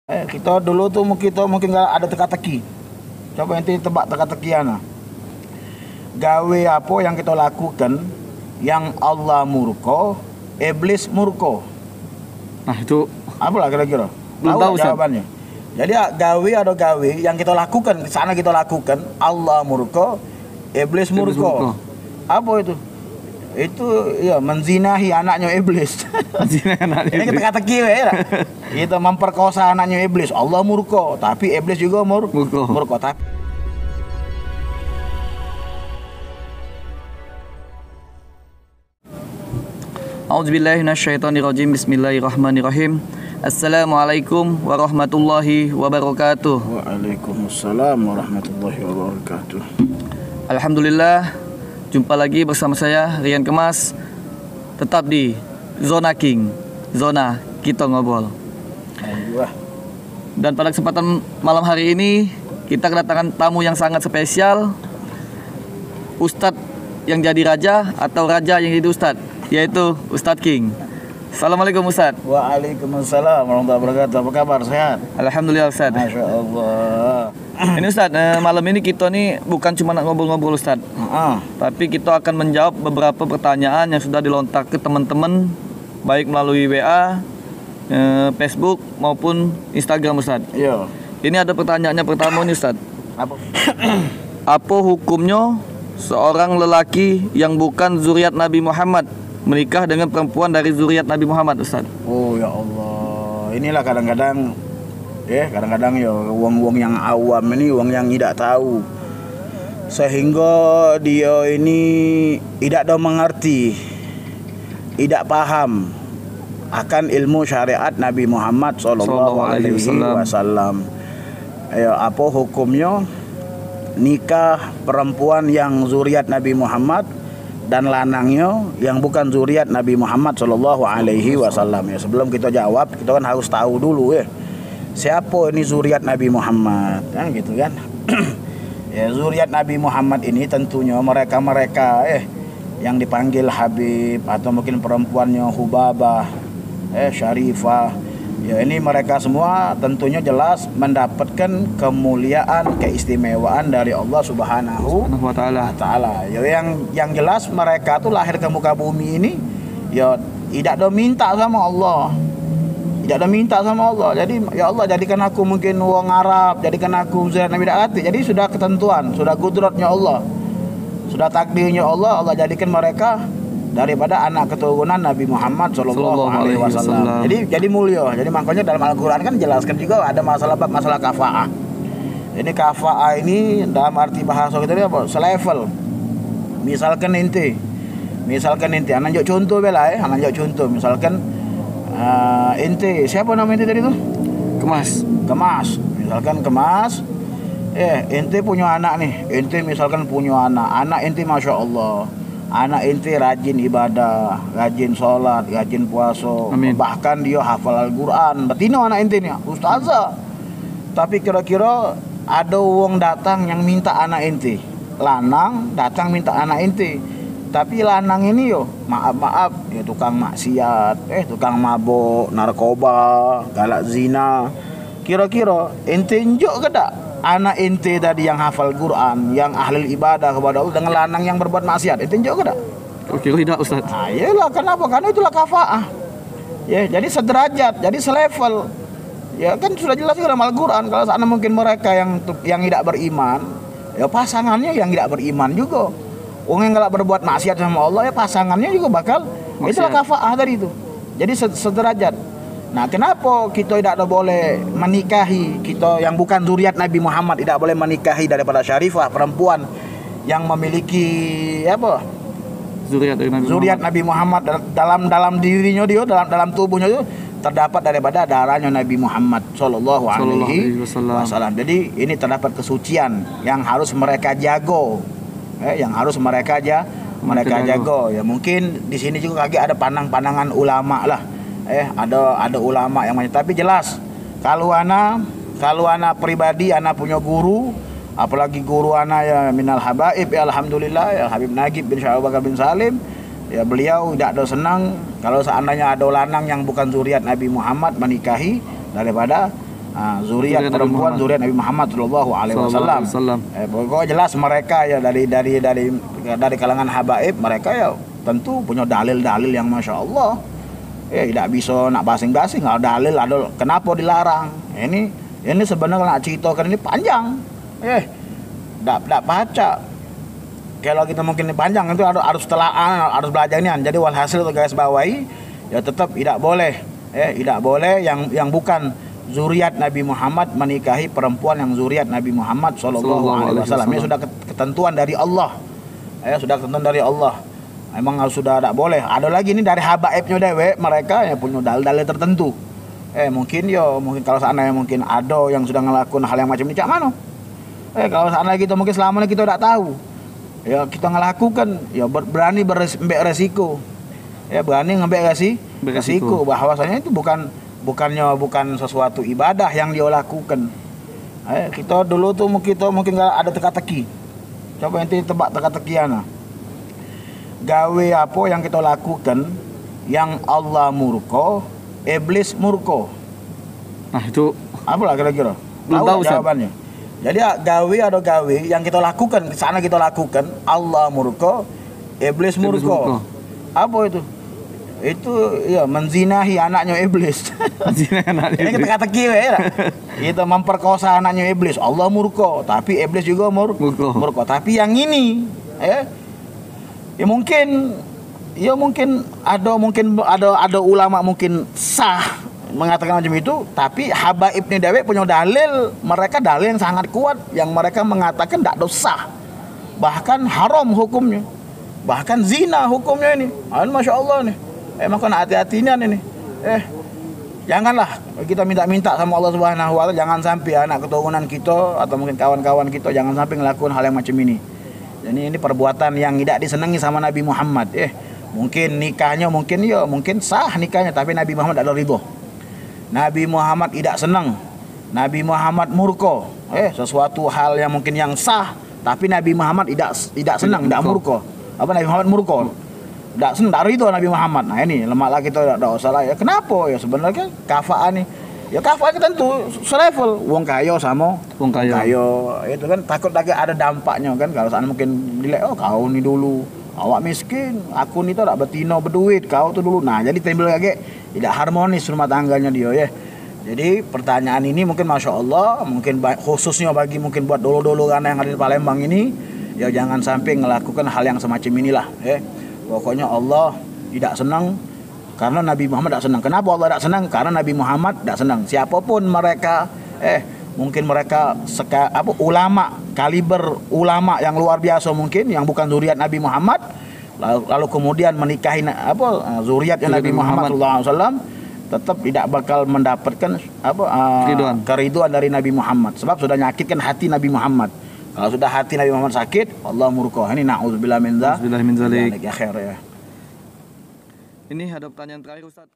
Kita dulu tuh kita mungkin nggak ada teka-teki. Coba ente tebak teka-teki ana. Gawe apa yang kita lakukan yang Allah murka, iblis murka. Nah itu Apalah kira-kira? Belum tahu, Ustaz. Jawabannya. Jadi gawe ada gawe yang kita lakukan, di sana kita lakukan Allah murka, iblis murka. Apa itu? Itu ya menzinahi anaknya iblis. Ini teka-teki ya. Kita memperkosa anaknya iblis, Allah murka, tapi iblis juga murka. A'udzubillahi minasyaitonirrajim. Bismillahirrahmanirrahim. Assalamualaikum warahmatullahi wabarakatuh. Waalaikumsalam warahmatullahi wabarakatuh. Alhamdulillah, jumpa lagi bersama saya Rian Kemas, tetap di Zona King, Zona Kita Ngobrol. Dan pada kesempatan malam hari ini kita kedatangan tamu yang sangat spesial, Ustadz yang jadi raja atau raja yang jadi Ustadz, yaitu Ustadz King. Assalamualaikum Ustadz. Waalaikumsalam warahmatullahi wabarakatuh. Apa kabar, sehat? Alhamdulillah Ustadz. Masya Allah. Ini Ustadz, malam ini kita nih bukan cuma nak ngobrol-ngobrol Ustadz, tapi kita akan menjawab beberapa pertanyaan yang sudah dilontar ke teman-teman, baik melalui WA, Facebook maupun Instagram Ustadz. Iya. Ini ada pertanyaannya pertama nih Ustadz. Apa hukumnya seorang lelaki yang bukan zuriat Nabi Muhammad menikah dengan perempuan dari zuriat Nabi Muhammad Ustadz? Oh ya Allah. Inilah kadang-kadang ya wong-wong yang awam ini, wong yang tidak tahu, sehingga dia ini tidak mengerti, tidak paham akan ilmu syariat Nabi Muhammad sallallahu alaihi wasallam. Apa hukumnya nikah perempuan yang zuriat Nabi Muhammad dan lanangnya yang bukan zuriat Nabi Muhammad sallallahu alaihi wasallam. Ya, sebelum kita jawab, kita kan harus tahu dulu ya, siapa ini zuriat Nabi Muhammad, kan gitu kan. Ya, zuriat Nabi Muhammad ini tentunya mereka-mereka yang dipanggil Habib, atau mungkin perempuannya Hubabah, Syarifah. Ya, ini mereka semua tentunya jelas mendapatkan kemuliaan, keistimewaan dari Allah Subhanahu wa taala. Ya, yang jelas mereka tuh lahir ke muka bumi ini ya tidak ada minta sama Allah. Tidak ada minta sama Allah. Jadi ya Allah, jadikan aku mungkin wong Arab, jadikan aku zuriat Nabi Dakati. Jadi sudah ketentuan, sudah kudratnya Allah, sudah takdirnya Allah. Allah jadikan mereka daripada anak keturunan Nabi Muhammad sallallahu alaihi wasallam. Jadi mulia. Jadi makanya dalam Al-Qur'an kan jelaskan juga ada masalah kafaah. Ini kafaah ini dalam arti bahasa kita ini apa? Selevel. Misalkan ente anak jok contoh bela anak jok contoh misalkan ente, siapa nama ente tadi tuh? Kemas. Misalkan Kemas, ente punya anak nih. Ente misalkan punya anak ente masya Allah, anak ente rajin ibadah, rajin sholat, rajin puasa. Amin. Bahkan dia hafal Al-Quran. Betina anak ente nih, ustazah. Tapi kira-kira ada wong datang yang minta anak ente, lanang datang minta anak ente. Tapi lanang ini maaf ya tukang maksiat, tukang mabuk, narkoba, galak zina. Kira-kira ente njuk ke tak anak ente tadi yang hafal Quran, yang ahli ibadah kepada Allah dengan lanang yang berbuat maksiat, ente njuk ke tak? Oke, tidak Ustaz. Nah, iyalah, kenapa? Karena itulah kafaah. Ya, jadi sederajat, jadi selevel. Ya kan sudah jelas dalam Al-Quran, kalau sana mungkin mereka yang tidak beriman, ya pasangannya yang tidak beriman juga. Orang yang nggak berbuat maksiat sama Allah, ya pasangannya juga bakal maksiat. Itulah kafaah tadi itu. Jadi sederajat. Nah, kenapa kita tidak boleh menikahi, kita yang bukan zuriat Nabi Muhammad tidak boleh menikahi daripada syarifah perempuan yang memiliki zuriat Nabi Muhammad dalam dirinya dia, dalam tubuhnya itu terdapat daripada darahnya Nabi Muhammad sallallahu alaihi wasallam. Jadi ini terdapat kesucian yang harus mereka jaga. Yang harus mereka jaga. Ya mungkin di sini juga lagi ada pandangan ulama lah. Ada ulama yang tapi jelas kalau ana pribadi ana punya guru, apalagi guru ana ya minal habaib ya alhamdulillah ya Habib Nagib bin Syaikhul Bakar bin Salim, ya beliau tidak ada senang kalau seandainya ada lanang yang bukan zuriat Nabi Muhammad menikahi daripada zuriat perempuan zuriat Nabi Muhammad sallallahu alaihi wasallam. Pokoknya jelas mereka ya dari kalangan habaib, mereka ya tentu punya dalil-dalil yang masya Allah. Tidak bisa nak basing-basing, ada dalil, ada kenapa dilarang. Ini sebenarnya nak ceritakan ini panjang. Tak baca. Kalau kita mungkin panjang itu harus telaan, harus belajar ini. Jadi walhasil itu guys bawahi, ya tetap tidak boleh. Tidak boleh yang bukan zuriat Nabi Muhammad menikahi perempuan yang zuriat Nabi Muhammad sallallahu alaihi wasallam. Ini sudah ketentuan dari Allah. Sudah ketentuan dari Allah. Emang harus sudah tidak boleh. Ada lagi ini dari habaibnya dewe, mereka yang punya dalil-dalil tertentu. Mungkin kalau seandainya mungkin ada yang sudah ngelakuin hal yang macam ini, cak mana? Kalau seandainya kita mungkin selama ini kita tidak tahu. Ya kita ngelakukan, ya berani beresiko resiko. Berani ngambil resiko bahwasanya itu bukan sesuatu ibadah yang dia lakukan. Kita dulu tuh mungkin nggak ada teka-teki. Coba nanti tebak teka-tekian. Gawe apa yang kita lakukan yang Allah murka, iblis murka. Nah itu apa lah kira-kira? Belum tahu jawabannya. Jadi gawe yang kita lakukan, sana kita lakukan Allah murka, iblis murka. Apa itu? Itu ya menzinahi anaknya iblis. Ini kita teka-teki ya. Kita memperkosa anaknya iblis. Allah murka, tapi iblis juga murka. Tapi yang ini ya mungkin ada ulama mungkin sah mengatakan macam itu, tapi habaib ni dewek punya dalil, mereka dalil yang sangat kuat yang mereka mengatakan tak sah, bahkan haram hukumnya, bahkan zina hukumnya ini. Masya Allah nih. Maka hati-hatinya ini. Janganlah kita minta sama Allah Subhanahu wa taala, jangan sampai anak keturunan kita atau mungkin kawan-kawan kita jangan sampai ngelakuin hal yang macam ini. Jadi ini perbuatan yang tidak disenangi sama Nabi Muhammad. Mungkin nikahnya mungkin sah nikahnya, tapi Nabi Muhammad tidak ridho. Nabi Muhammad tidak senang. Nabi Muhammad murka. Sesuatu hal yang mungkin yang sah, tapi Nabi Muhammad tidak senang, tidak murka. Nabi Muhammad murka. Tidak senang, tidak ridho Nabi Muhammad. Nah ini lemaklah kita tidak salah ya. Kenapa? Ya sebenarnya kafaan nih. Ya kafaan tentu selevel wong kaya sama wong kaya. Itu kan takut lagi ada dampaknya kan. Kalau sana mungkin dilihat kau ni dulu awak miskin, aku ni tu tak betino berduit, kau tu dulu. Nah jadi timbul lagi tidak harmonis rumah tangganya dia ya. Jadi pertanyaan ini mungkin masya Allah, mungkin khususnya bagi mungkin buat dulu-dulu kan yang ada di Palembang ini, ya jangan sampai melakukan hal yang semacam inilah. Pokoknya Allah tidak senang. Karena Nabi Muhammad tak senang. Kenapa Allah tak senang? Karena Nabi Muhammad tak senang. Siapapun mereka, mungkin mereka ulama, kaliber ulama yang luar biasa mungkin, yang bukan zuriat Nabi Muhammad, lalu kemudian menikahi zuriatnya Nabi Muhammad SAW, tetap tidak bakal mendapatkan keriduan dari Nabi Muhammad. Sebab sudah nyakitkan hati Nabi Muhammad. Kalau sudah hati Nabi Muhammad sakit, Allah murka. Ini na'udzubillah min dzalik. Ini ada pertanyaan terakhir Ustaz.